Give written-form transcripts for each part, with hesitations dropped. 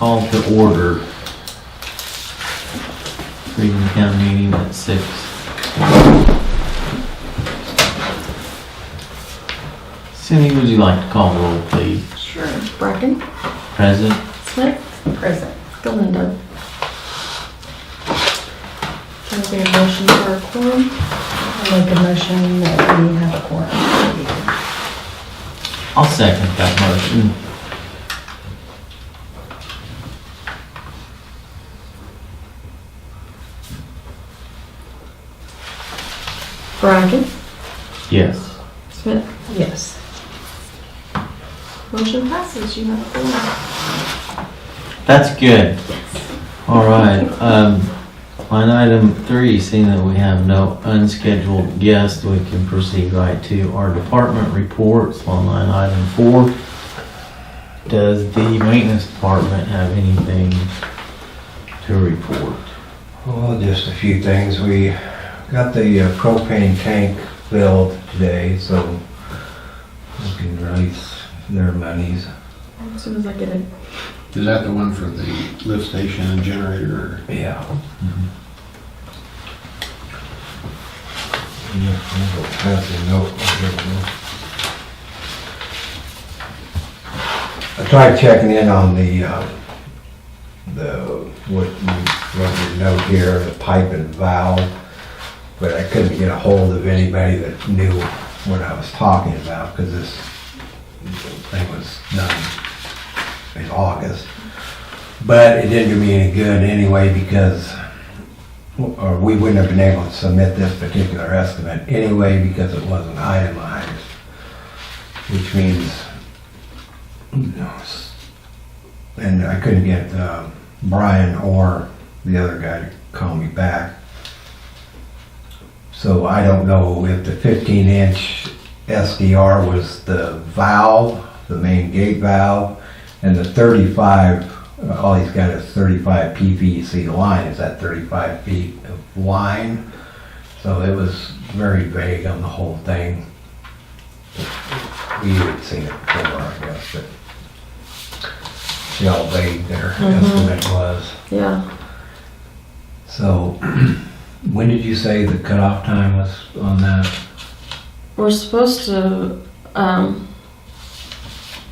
call to order. Freedom County meeting at 6. Cindy, would you like to call the roll, please? Sure. Bracken? Present. Smith? Present. Galindo? Can I get a motion for a quorum? I'll make a motion that we have a quorum. I'll second that motion. Bracken? Yes. Smith? Yes. Motion passes. You have a quorum. That's good. All right. On item 3, seeing that we have no unscheduled guests, we can proceed right to our department reports. On line item 4, does the maintenance department have anything to report? Well, just a few things. We got the propane tank filled today, so we can release their monies. As soon as I get it. Is that the one for the lift station and generator? Yeah. I tried checking in on what you note here, the pipe and valve, but I couldn't get a hold of anybody that knew what I was talking about, because this thing was done in August. But it didn't do me any good anyway, because or we wouldn't have been able to submit this particular estimate anyway, because it wasn't itemized, which means, and I couldn't get Brian or the other guy to call me back. So I don't know if the 15-inch SDR was the valve, the main gate valve, and the 35, all he's got is 35 PVC line. Is that 35 feet of line? So it was very vague on the whole thing. We had seen it before, I guess, but see how vague their estimate was. Yeah. So when did you say the cutoff time was on that? We're supposed to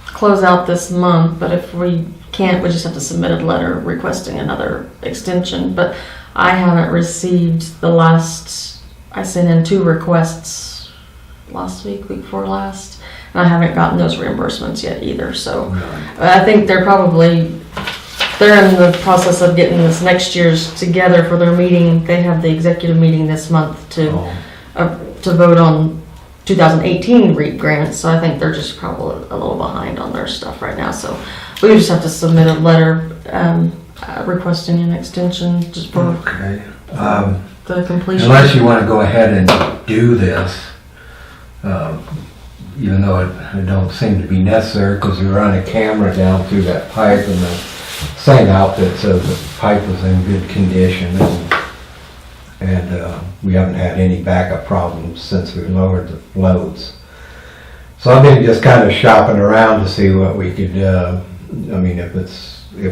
close out this month, but if we can't, we just have to submit a letter requesting another extension. But I haven't received the last, I sent in 2 requests last week before last, and I haven't gotten those reimbursements yet either. So I think they're in the process of getting this next year's together for their meeting. They have the executive meeting this month to vote on 2018 REAP grants, so I think they're just probably a little behind on their stuff right now. So we just have to submit a letter requesting an extension just for the completion. Unless you want to go ahead and do this, even though it don't seem to be necessary, because we run a camera down through that pipe, and the same outfit says the pipe was in good condition, and we haven't had any backup problems since we lowered the loads. So I've been just kind of shopping around to see what we could, if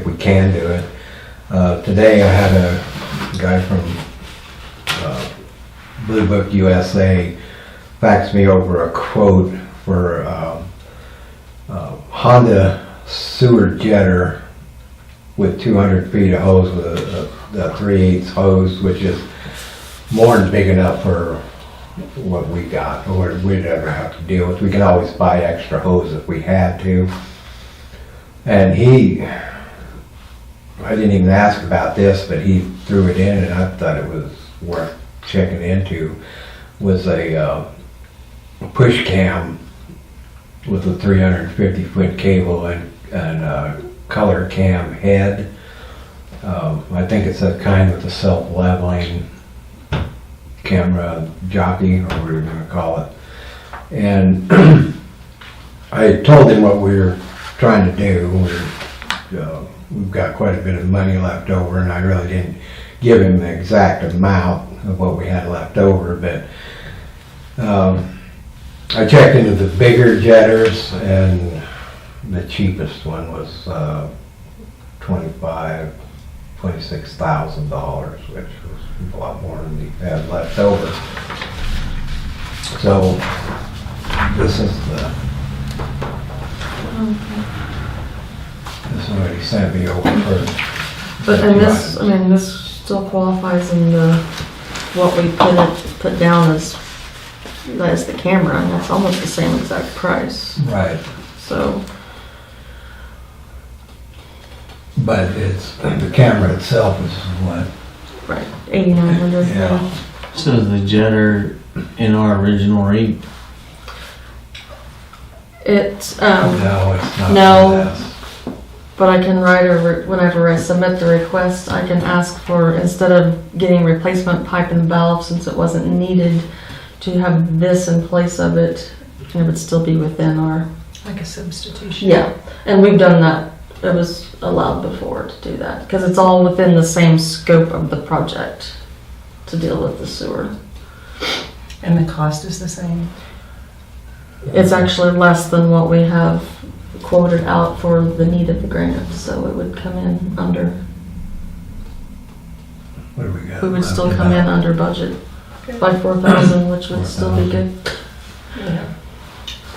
we can do it. Today I had a guy from Blue Book USA fax me over a quote for Honda sewer jetter with 200 feet of hose with a 3/8 hose, which is more than big enough for what we got or what we'd ever have to deal with. We can always buy extra hose if we had to. And I didn't even ask about this, but he threw it in, and I thought it was worth checking into, was a push cam with a 350-foot cable and a color cam head. I think it's a kind with a self-leveling camera jockey, or whatever you're going to call it. And I told him what we were trying to do. We've got quite a bit of money left over, and I really didn't give him the exact amount of what we had left over, but I checked into the bigger jetters, and the cheapest one was $26,000, which was a lot more than he had left over. So this is what he sent me over for. But, and this, I mean, this still qualifies in the, what we put down as the camera, and that's almost the same exact price, Right, so. but it's, the camera itself is what? Right, 8,900. Yeah. So is the jetter in our original rate? It, No, it's not. no. This. but I can write whenever I submit the request, I can ask for, instead of getting replacement pipe and valve, since it wasn't needed, to have this in place of it, and it would still be within our, Like a substitution. yeah, and we've done that. It was allowed before to do that, because it's all within the same scope of the project to deal with the sewer. And the cost is the same. It's actually less than what we have quoted out for the need of the grant, so it would come in under, What do we got? we would still left come in about? under budget by 4,000, which would still be good. Yeah.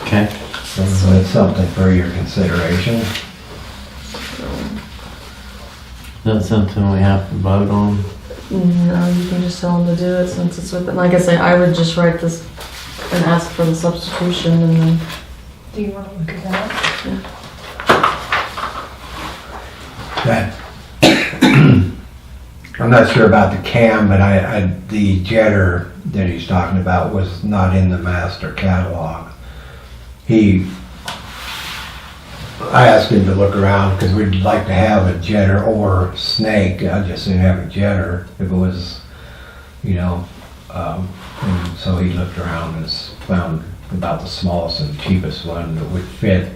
Okay. So that's something for your consideration. Is that something we have to vote on? No, you can just tell them to do it since it's with it. Like I say, I would just write this and ask for the substitution, and then, Do you want to look at that? That, I'm not sure about the cam, but the jetter that he's talking about was not in the master catalog. I asked him to look around because we'd like to have a jetter or snake. I just didn't have a jetter if it was, and so he looked around and found about the smallest and cheapest one that would fit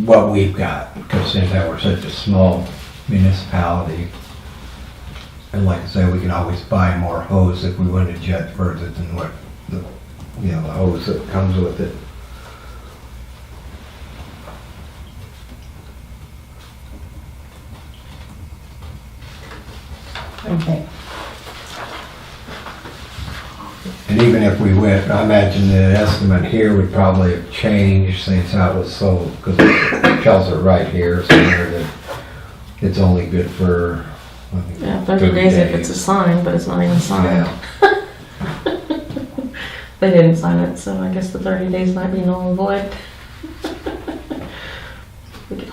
what we've got, because since that we're such a small municipality, and like I say, we can always buy more hose if we want to jet further than what the hose that comes with it. Okay. And even if we went, I imagine the estimate here would probably have changed since that was so, because it tells it right here somewhere that it's only good for, I think, yeah, 30 days if it's assigned, but it's not even signed. Yeah. They didn't sign it, so I guess the 30 days might be null and void. We could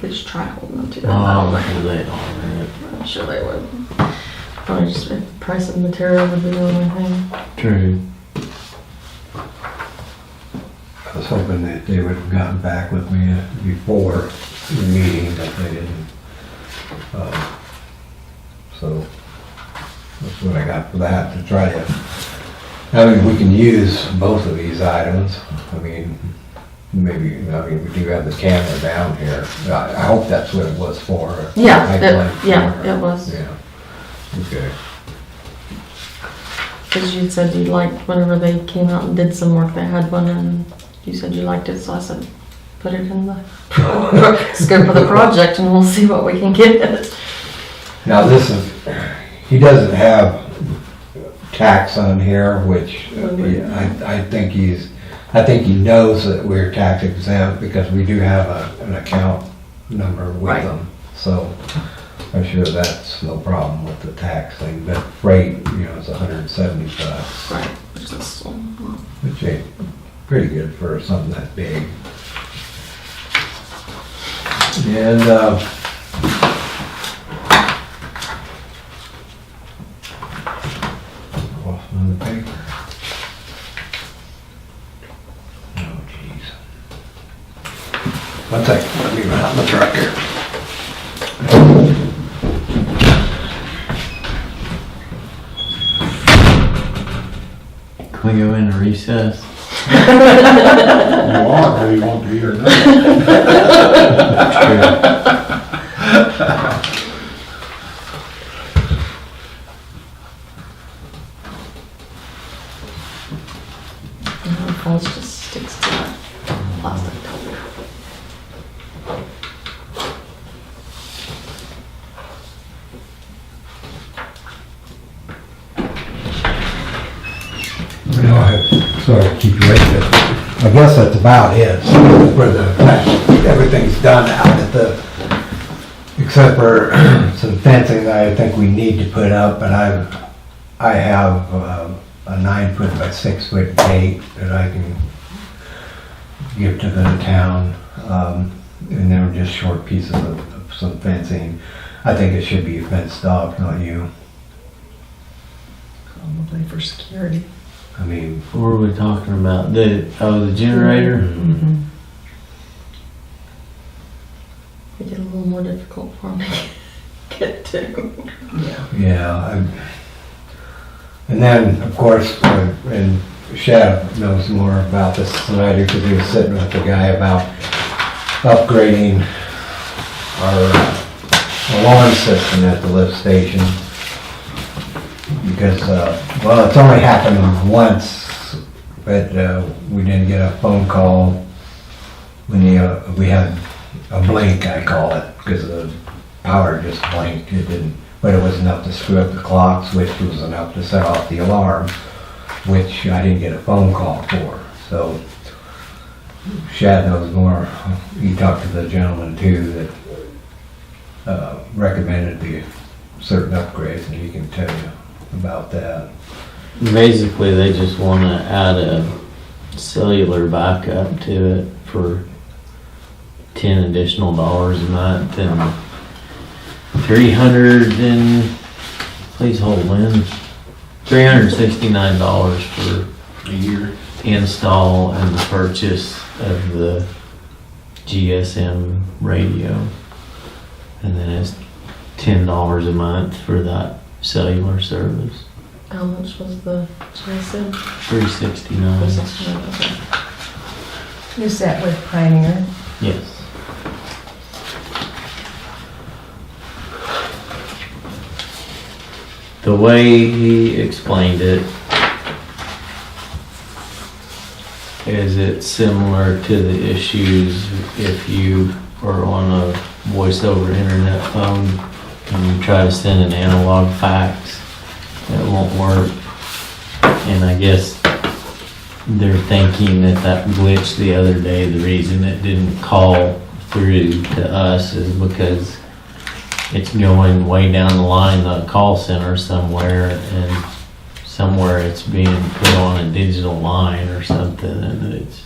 just try holding them to that. I don't know. I'm sure they would. Probably just the price of material would be the only thing. True. I was hoping that they would have gotten back with me before the meeting, but they didn't. So that's what I got for that, to try to, we can use both of these items. We do have the camera down here. I hope that's what it was for. Yeah, Pipeline camera. it was. Yeah, okay. Because you said you liked, whenever they came out and did some work, they had one, and you said you liked it, so I said, put it in the scope of the project, and we'll see what we can get it. Now he doesn't have tax on here, which I think he knows that we're tax exempt because we do have an account number with Right. them. So I'm sure that's no problem with the tax thing, but freight, is $170, Right. Which is, which ain't pretty good for something that big. And, off on the paper. Oh, jeez. One second, let me run out the truck here. Can we go into recess? You are, or you won't be here now. falls just sticks to that plastic top. keep you waiting. I guess that's about it. For everything's done out at the, except for some fencing that I think we need to put up, but I have a 9-foot by 6-foot gate that I can give to the town. And they were just short pieces of some fencing. I think it should be fenced off, not you. Probably for security. I mean, What were we talking about? The generator? Mm-hmm. Make it a little more difficult for me to get to. Yeah. yeah. And then, of course, and Shad knows more about this than I do because he was sitting with the guy about upgrading our alarm system at the lift station. Because, well, it's only happened once, but we didn't get a phone call when we had a blink, I call it, because the power just blinked. It didn't, but it was enough to screw up the clocks, which was enough to set off the alarm, which I didn't get a phone call for. So Shad knows more. He talked to the gentleman too that recommended the certain upgrades, and he can tell you about that. Basically, they just want to add a cellular backup to it for $10 additional a month and 300 and please hold Lynn, $369 for A year. install and the purchase of the GSM radio, and then it's $10 a month for that cellular service. How much was the GSM? $369. Okay. Is that with Pioneer? Yes. The way he explained it is it's similar to the issues if you are on a voice over internet phone and you try to send an analog fax, it won't work. And I guess they're thinking that glitch the other day, the reason it didn't call through to us is because it's going way down the line, the call center somewhere, and somewhere it's being put on a digital line or something, and it's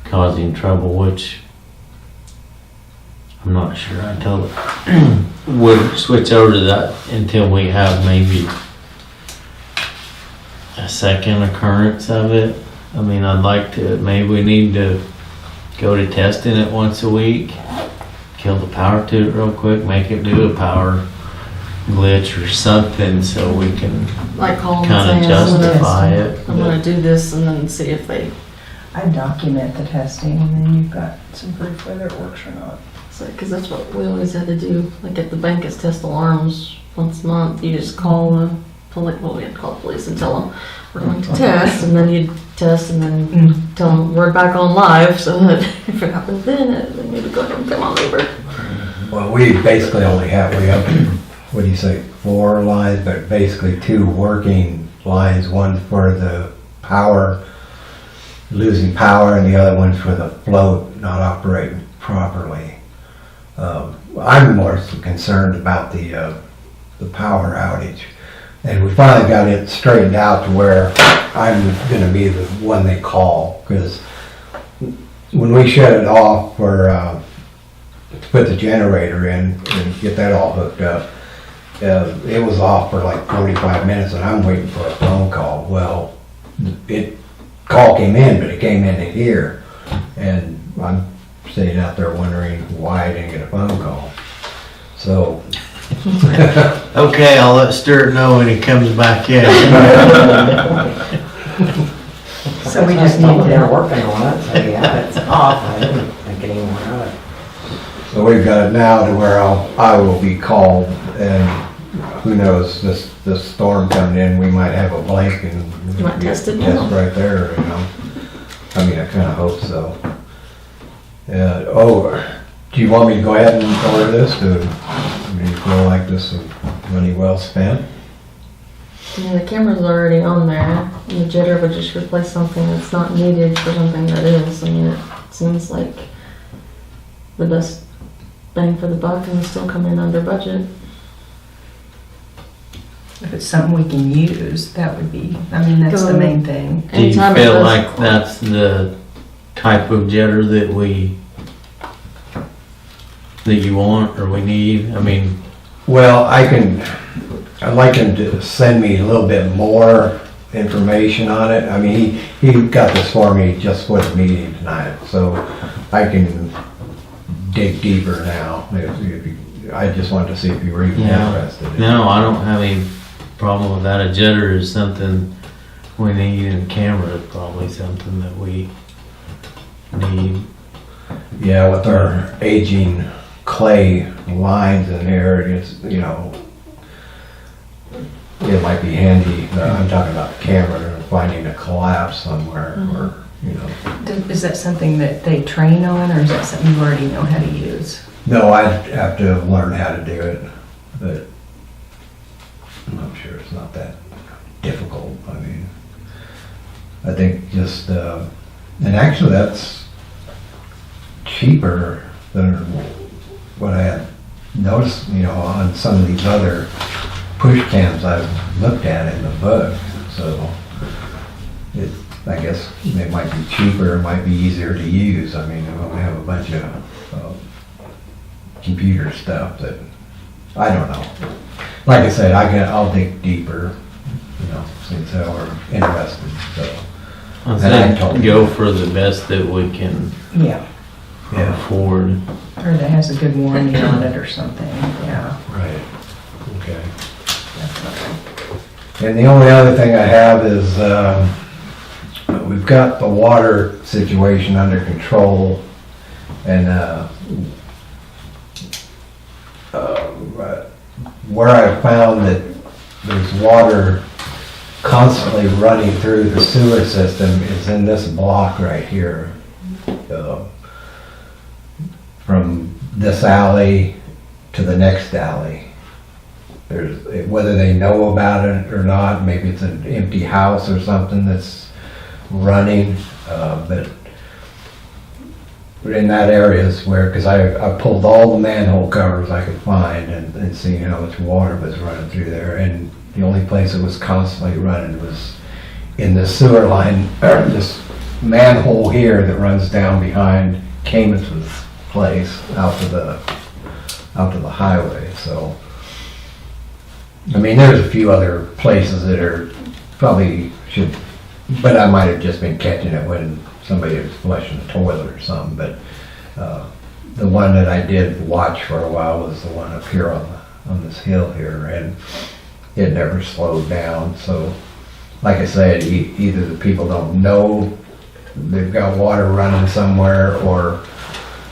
causing trouble, which I'm not sure. I told it we'll switch over to that until we have maybe a second occurrence of it. I mean, I'd like to, maybe we need to go to testing it once a week, kill the power to it real quick, make it do a power glitch or something so we can Like call kind and of say, justify it. I'm gonna do this and then see if they, I document the testing and then you've got some proof whether it works or not. because that's what we always had to do. Like at the bank, it's test alarms once a month. You just call the police, well, we had to call the police and tell them we're going to test, and then you'd test and then tell them we're back on live, so that if it happens then maybe go ahead and come on over. Well, we basically only have, we have, what do you say, 4 lines, but basically 2 working lines. One for the power, losing power, and the other one's for the float not operating properly. I'm more concerned about the power outage. And we finally got it straightened out to where I'm gonna be the one they call, because when we shut it off for, to put the generator in and get that all hooked up, it was off for like 45 minutes and I'm waiting for a phone call. Well, call came in, but it came into here. And I'm sitting out there wondering why I didn't get a phone call. So, Okay, I'll let Stuart know when he comes back in. So we just need They're to, working on it, so yeah, it's off. I didn't think any more of it. so we've got it now to where I will be called, and who knows, this storm coming in, we might have a blink and You might test it test now. right there, you know. I mean, I kind of hope so. Do you want me to go ahead and order this? Do you feel like this is money well spent? Yeah, the camera's already on there. and the jetter would just replace something that's not needed for something that is. I mean, it seems like the best bang for the buck and still come in under budget. If it's something we can use, that would be, I mean, that's the main thing. Do you Anytime it feel does- like that's the type of jetter that you want or we need? I mean, Well, I'd like him to send me a little bit more information on it. I mean, he got this for me just for the meeting tonight, so I can dig deeper now. I just wanted to see if you were even Yeah. interested. no, I don't have any problem with that. A jetter is something we need, and a camera is probably something that we need. Yeah, with our aging clay lines in there, it's, you know, it might be handy. I'm talking about the camera, finding a collapse somewhere, or, you know. Is that something that they train on, or is that something you already know how to use? No, I'd have to learn how to do it, but I'm sure it's not that difficult. I mean, I think just, and actually that's cheaper than what I had noticed, you know, on some of these other push cams I've looked at in the book. So it, I guess it might be cheaper, it might be easier to use. I mean, we have a bunch of computer stuff that, I don't know. Like I said, I'll dig deeper, you know, since we're interested, so. I And I told think you. go for the best that we can Yeah. Yeah, afford. Or that has a good warranty on it or something, yeah, right, okay. definitely. And the only other thing I have is, we've got the water situation under control, and, where I found that there's water constantly running through the sewer system is in this block right here. From this alley to the next alley. There's, whether they know about it or not, maybe it's an empty house or something that's running, but in that area is where, because I pulled all the manhole covers I could find and seen how much water was running through there, and the only place it was constantly running was in the sewer line, or this manhole here that runs down behind Camis's place out to the highway. So I mean, there's a few other places that are probably should, but I might have just been catching it when somebody was flushing the toilet or something. But the one that I did watch for a while was the one up here on this hill here, and it never slowed down. So like I said, either the people don't know they've got water running somewhere, or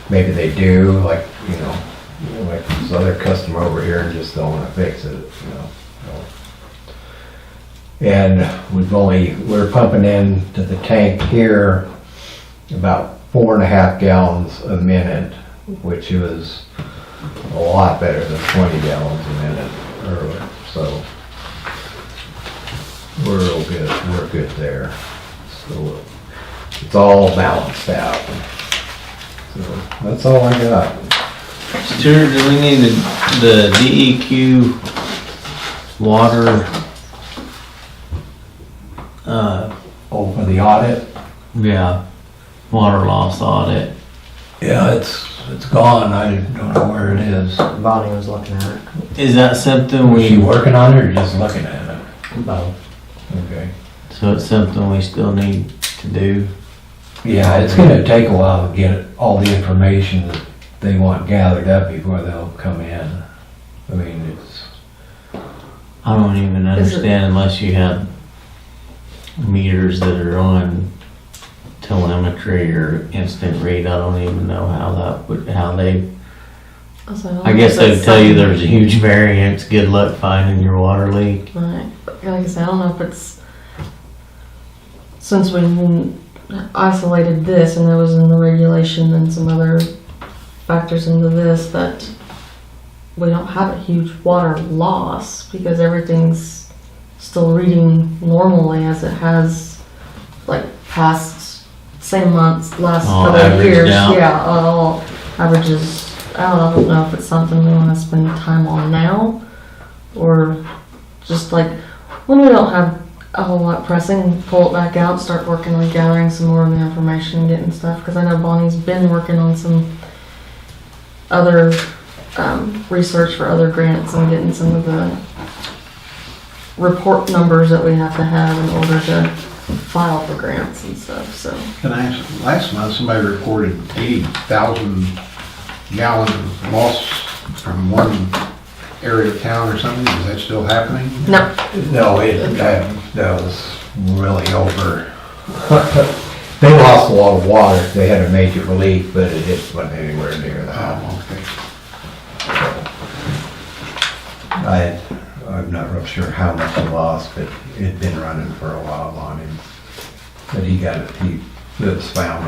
maybe they do, like, you know, like this other customer over here and just don't want to fix it, you know. And we're pumping into the tank here about 4.5 gallons a minute, which was a lot better than 20 gallons a minute earlier. So we're real good. We're good there. So it's all balanced out. So that's all I got. Stuart, do we need the DEQ water, For the audit? yeah, water loss audit? Yeah, it's gone. I don't know where it is. Bonnie was looking at it. Is that something Was she we, working on it or just looking at it? Both. Okay. so it's something we still need to do? Yeah, it's gonna take a while to get all the information that they want gathered up before they'll come in. I mean, it's, I don't even understand unless you have meters that are on telemetry or instant read. I don't even know how they, I guess they'd tell you there's a huge variance. Good luck finding your water leak. Right, but like I said, I don't know if it's, since we isolated this and there was in the regulation and some other factors into this, that we don't have a huge water loss because everything's still reading normally as it has, like past same months, last All couple of averaged years. out. Yeah, all averages. I don't know if it's something we want to spend time on now, or just like when we don't have a whole lot pressing, pull it back out, start working on gathering some more of the information and getting stuff. Because I know Bonnie's been working on some other research for other grants and getting some of the report numbers that we have to have in order to file for grants and stuff. So Can I ask, last month, somebody reported 80,000 gallons of loss from one area of town or something. Is that still happening? no, No, that was really over. They lost a lot of water. They had a major leak, but it just wasn't anywhere near that. Oh, okay. I'm not real sure how much he lost, but it'd been running for a while on him. But it was found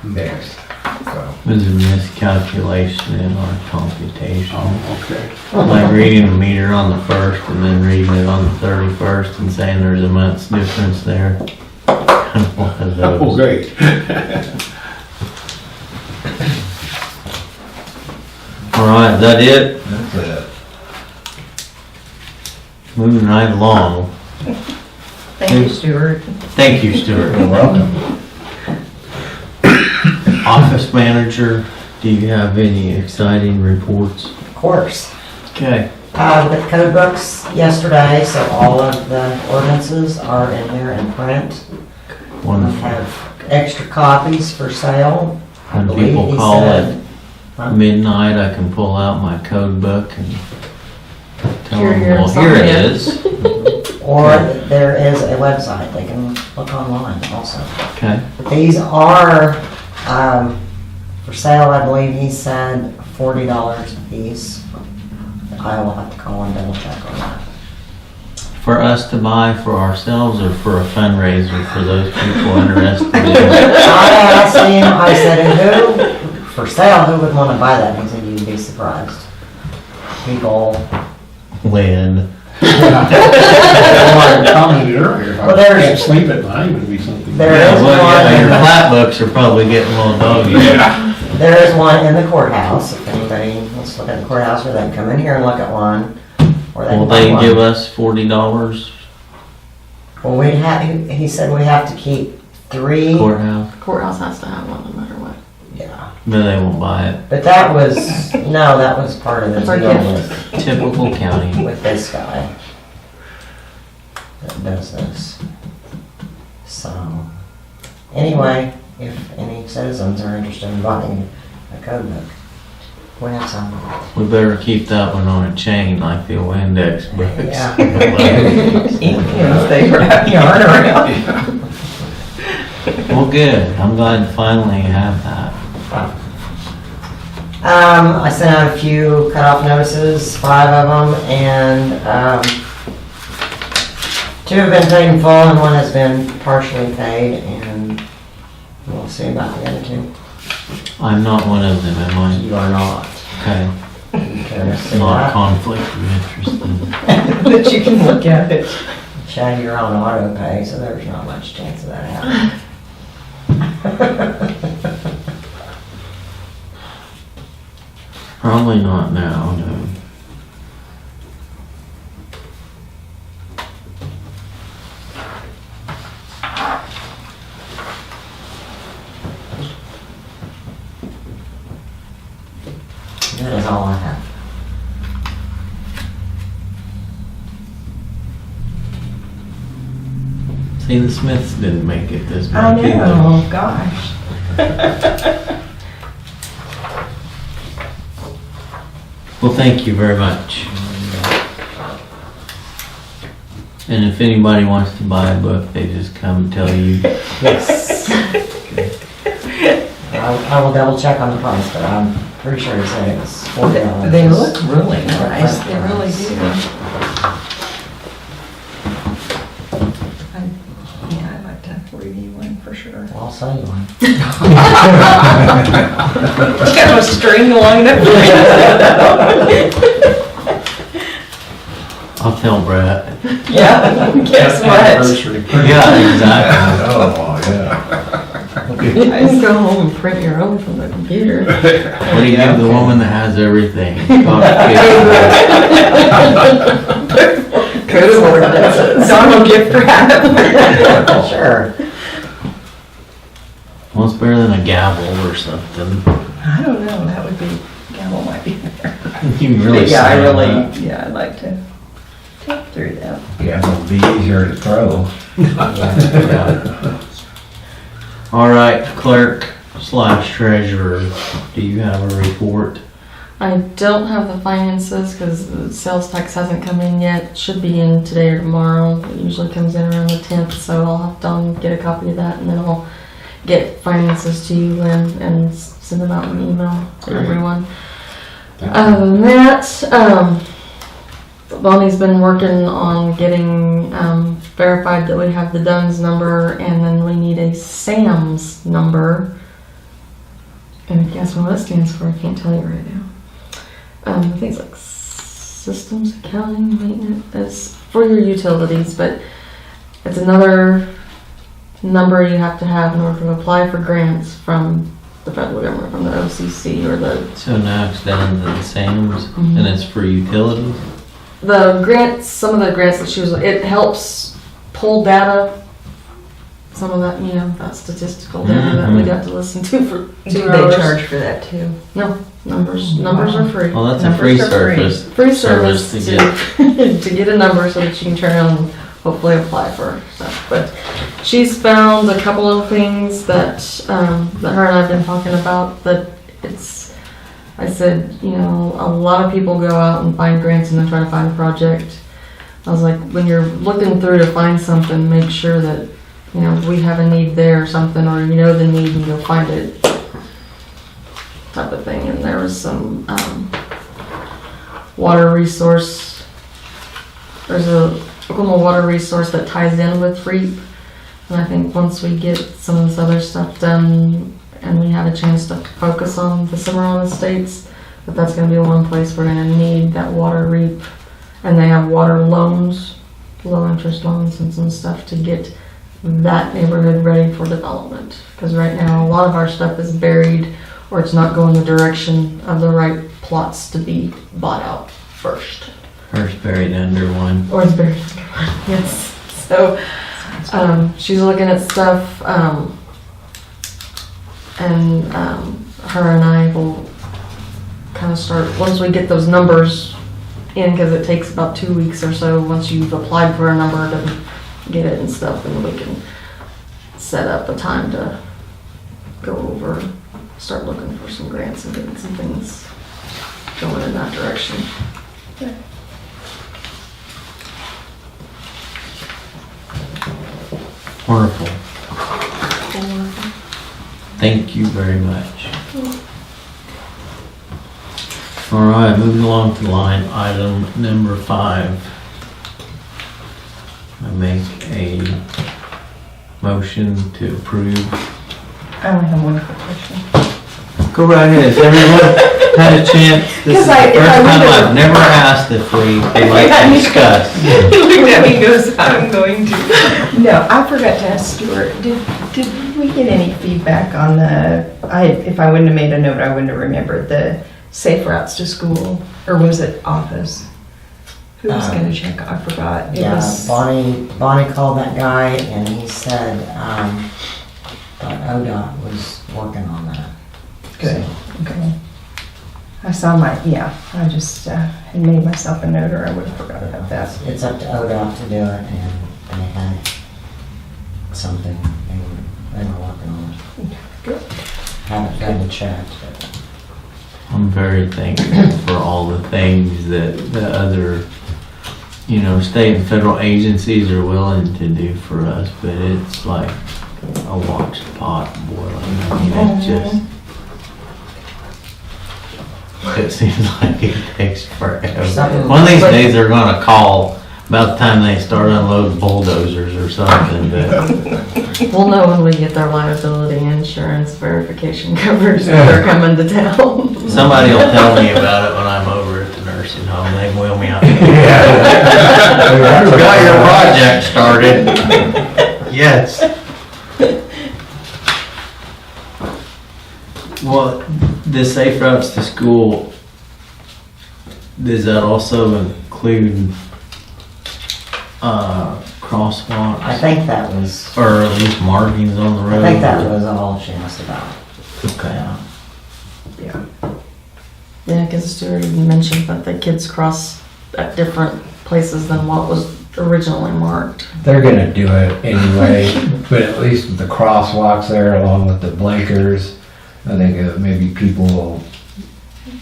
and fixed, so. It was a miscalculation in our computation. Oh, okay. Like reading a meter on the 1st and then reading it on the 31st and saying there's a month's difference there. Kind of one of those. Oh, great. All right, is that it? That's it. Moving right along. Thank you, Stuart. Thank you, Stuart. You're welcome. Office manager, do you have any exciting reports? Of course. Okay. With code books yesterday, so all of the ordinances are in there in print. We Wonderful. have extra copies for sale. I When believe people he call said. at midnight, I can pull out my code book and tell Here, them, you're well, here it insomnia." is. Or there is a website, they can look online also. Okay. These are for sale, I believe he said $40 a piece. I will have to call and double check on that. For us to buy for ourselves or for a fundraiser for those people interested in I asked him, I said, who, for sale, who would want to buy that? He said, you'd be surprised. People, Lynn? I commented earlier, if Well, I there's- can't sleep at night, it would be something. There Yeah, is well, yeah, your one. flat books are probably getting a little doggy. there is one in the courthouse. If anybody wants to look at the courthouse, or they can come in here and look at one. Or they Will can buy they one. give us $40 Well, we'd have, he said we have to keep 3. courthouse? courthouse has to have one no matter what. Yeah. But they won't buy it. But that was, no, that was part of the That's our deal gift. with, Typical county. with this guy that does this. So, anyway, if any citizens are interested in buying a code book, we have some. We better keep that one on a chain like the old index books. Yeah. You know, stay wrapped yarn around. Well, good. I'm glad to finally have that. I sent out a few cutoff notices, 5 of them, and 2 have been paid in full and 1 has been partially paid, and we'll see about the other 2. I'm not one of them, am I? You are not. Okay. You care to see Not that? conflict of interest then. That you can look at it. Chad, you're on auto pay, so there's not much chance of that happening. Probably not now, no. That is all I have. See, the Smiths didn't make it this I month either. know, gosh. Well, thank you very much. And if anybody wants to buy a book, they just come tell you. Yes. I will double check on the price, but I'm pretty sure he said it was $40. They look really nice, they really do. Yeah, I'd like to review one for sure. Well, I'll sell you one. Got a string along it. I'll tell Brett. Yeah, guess what? Anniversary. Yeah, exactly. Oh, yeah. You can go home and print your own from the computer. What do you give the woman that has everything? Code of ordinances. Donald gift wrap. Sure. Well, it's better than a gavel or something. I don't know, that would be, gavel might be better. You can really Yeah, I slam really, that. yeah, I'd like to take through that. Yeah, it'll be easier to throw. Yeah. All right, clerk slash treasurer, do you have a report? I don't have the finances because the sales tax hasn't come in yet. Should be in today or tomorrow. It usually comes in around the 10th, so I'll have to get a copy of that and then I'll get finances to you, Lynn, and send them out in an email to everyone. Other than that, Bonnie's been working on getting verified that we have the DUNS number, and then we need a SAMS number. And guess what that stands for? I can't tell you right now. I think it's like Systems Accounting Maintenance. It's for your utilities, but it's another number you have to have in order to apply for grants from the federal government, from the OCC or the So now it's down to the SAMs, and it's for utilities? grants. Some of the grants that she was, it helps pull data. Some of that, that statistical data that we got to listen to for 2 Do hours. they charge for that too? No, numbers are free. Well, that's a free Numbers are free. service. Free service to to, get. to get a number so that you can turn around and hopefully apply for stuff. But she's found a couple of things that that her and I've been talking about. That I said, a lot of people go out and find grants and then try to find a project. I was like, when you're looking through to find something, make sure that we have a need there or something, or the need and go find it, type of thing. And there was some water resource. There's a Oklahoma water resource that ties in with REAP, and I think once we get some of this other stuff done and we have a chance to focus on the Cimarron Estates, that's going to be the one place we're going to need that water REAP. And they have water loans, low interest loans and some stuff to get that neighborhood ready for development. Because right now a lot of our stuff is buried, or it's not going the direction of the right plots to be bought out first. First buried under one. Or it's buried under one, yes. So she's looking at stuff, and her and I will kind of start, once we get those numbers in, because it takes about 2 weeks or so once you've applied for a number to get it and stuff, and we can set up a time to go over, start looking for some grants and getting some things going in that direction. Wonderful. Thank you very much. All right, moving along to line item number 5. I make a motion to approve. I only have one quick question. Go right ahead. Has everyone had a chance? This is the 'Cause if first I time would've- I've never asked if we would like to discuss. He looked at me and goes, I'm going to. No, I forgot to ask Stuart, did we get any feedback on if I wouldn't have made a note, I wouldn't have remembered the safe routes to school, or was it office? Who was gonna check? I forgot. It Yeah, was Bonnie called that guy and he said, that ODOT was working on that. good. Okay. I saw I just had made myself a note, or I would have forgot about that. It's up to ODOT to do it, and they had something they were working on. Good. Haven't done the check, but I'm very thankful for all the things that the other, state and federal agencies are willing to do for us, but it's like a watch pot boiling. I mean, it seems like it takes forever. One of these days they're gonna call about the time they start unloading bulldozers or something, but We'll know when we get their liability insurance verification coverage that they're coming to town. somebody will tell me about it when I'm over at the nursery. nursing home, they wheel me out. Yeah. Got your project started. Yes. Well, the safe routes to school, does that also include, crosswalks? I think that was, Or at least markings on the road? I think that was all she asked about. Okay. Yeah. Yeah, because Stuart even mentioned that the kids cross at different places than what was originally marked. They're gonna do it anyway, but at least with the crosswalks there along with the blinkers, I think maybe people will,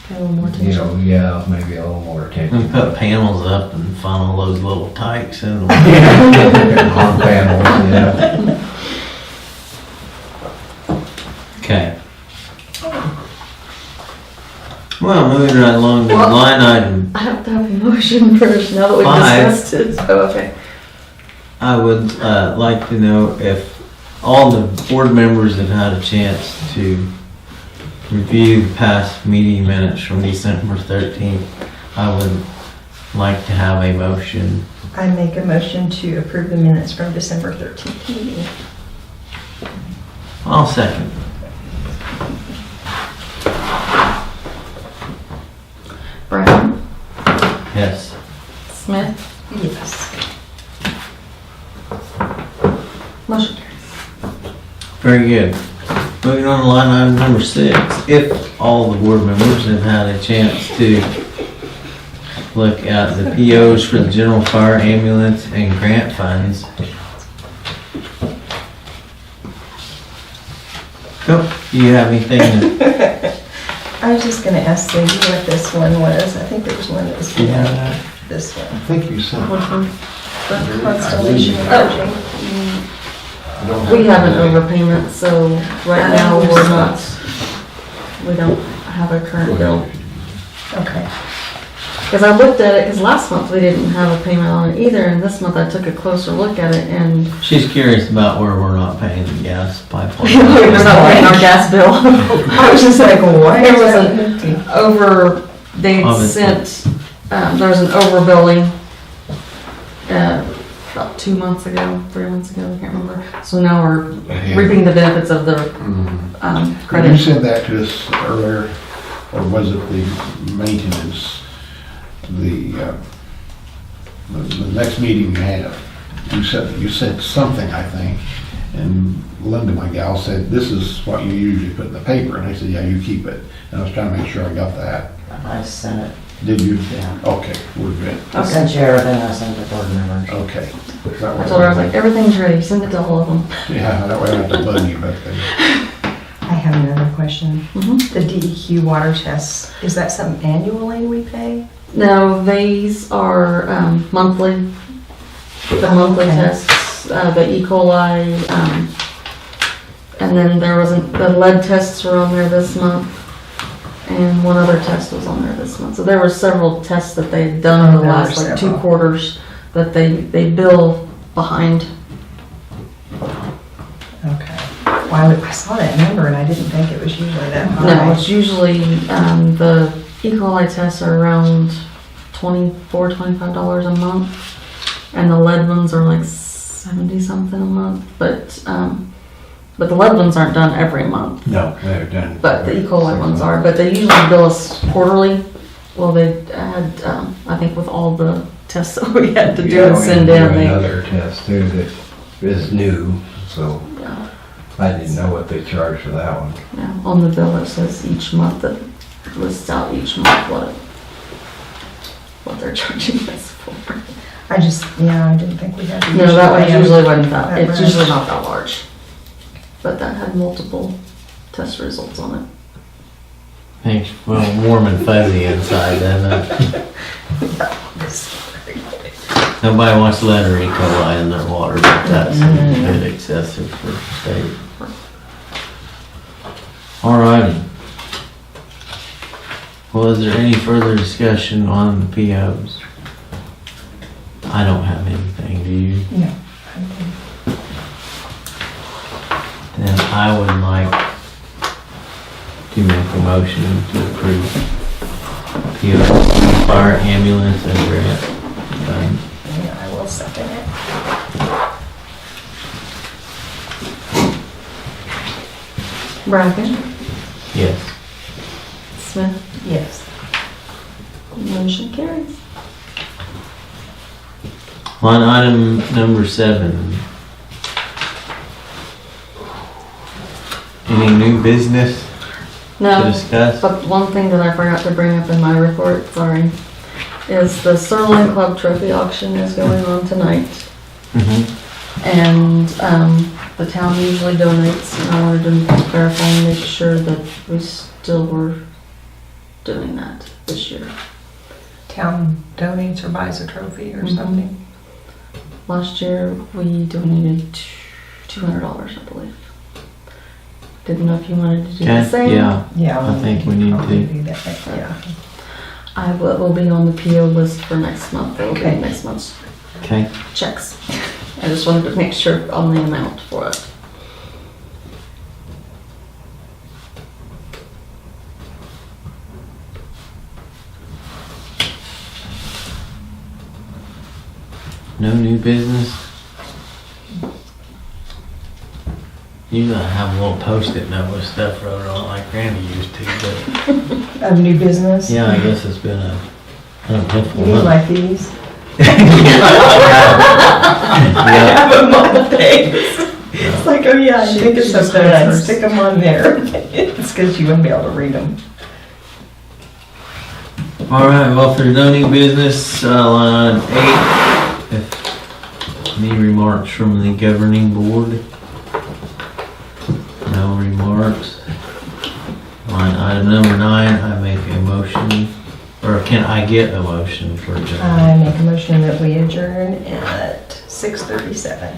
Pay a little more you attention. know, yeah, maybe a little more We attention. put panels up and funnel those little tykes in. On panels, yeah. Okay. Well, moving right along to Well- line item, I have to have a motion first now that we've Five. discussed it. Oh, okay. I would like to know if all the board members have had a chance to review the past meeting minutes from December 13th. I would like to have a motion. I make a motion to approve the minutes from December 13th meeting. I'll second. Brown, Yes. Smith, Yes. motion carries. Very good. Moving on to line item number 6. If all the board members have had a chance to look at the POs for the general fire, ambulance, and grant funds. Nope. Do you have anything? I was just gonna ask Cindy what this one was. I think there was one that was Do you have beyond that? this one. I think you sent. Which one? The Constellation Emerging. I don't have We have an it. overpayment, so right now we're not, we don't have a current bill. Okay. Because I looked at it, because last month we didn't have a payment on it either, and this month I took a closer look at it and She's curious about where we're not paying the gas pipeline. we're not paying our gas bill. I was just like, why There is was that an empty? over, they'd Obviously. sent, there was an overbilling about 2 months ago, 3 months ago, I can't remember. So now we're reaping the benefits of the Mhm. Did you credit. send that to us earlier, or was it the maintenance, the next meeting you had? You said something, I think, and Linda, my gal, said, this is what you usually put in the paper, and I said, yeah, you keep it. And I was trying to make sure I got that. I sent it. Did you? Yeah. Okay, we're good. I sent you everything I sent to board members. Okay. I told her, I was like, everything's ready, send it to all of them. Yeah, that way I don't have to bug you, but I have another question. Mhm. The DEQ water tests, is that something annually we pay? No, these are monthly, the monthly Okay. tests, the E. coli, and then there wasn't, the lead tests were on there this month, and one other test was on there this month. So there were several tests that they had done in the There were last like 2 several. quarters that they bill behind. Okay. Well, I saw that number and I didn't think it was usually that high. No, it's usually, the E. coli tests are around $24, $25 a month, and the lead ones are like 70 something a month, but the lead ones aren't done every month, No, they're done. but the E. coli ones are, but they usually bill us quarterly. Well, they had, I think with all the tests that we had to do Yeah, and we send do in, they, another test too that is new, so yeah, I didn't know what they charged for that one. yeah, on the bill it says each month, that lists out each month what they're charging us for. I just, I didn't think we had to. No, that one pay 'em. usually wasn't that, that it's much. usually not that large. But that had multiple test results on it. Makes you feel warm and fuzzy inside, doesn't it? Nobody wants lead or E. coli in their water, but that's a bit excessive for state. Alrighty. Well, is there any further discussion on the POs? I don't have anything, do you? No. Then I would like to make a motion to approve PO, fire, ambulance, and grant fund. Yeah, I will second it. Bracken, Yes. Smith, Yes. motion carries. Line item number 7. Any new business to No, discuss? but one thing that I forgot to bring up in my report, sorry, is the Sirloin Club Trophy auction is going on tonight. Mhm. And the town usually donates, and I wanted to verify and make sure that we still were doing that this year. Town donates or buys a trophy or Mhm. something. Last year, we donated $200, I believe. Didn't know if you wanted to do the Okay, same. yeah, Yeah. I think we need probably to. do that, yeah. I will be on the PO list for next month. It will be Okay. next month's Okay, checks. I just wanted to make sure on the amount for it. no new business? You gotta have a little post-it note with stuff wrote on it like Randy used to, but Of new business? yeah, I guess it's been a uneventful You need month. my fees? I Yeah. have them on things. It's like, oh yeah, I think it's She just something, I'd does. stick them on there. It's because you wouldn't be able to read them. All right, well, if there's no new business, line item 8, if any remarks from the governing board? No remarks. Line item number 9, I make a motion, or can I get a motion for adjournment? I make a motion that we adjourn at 6:37.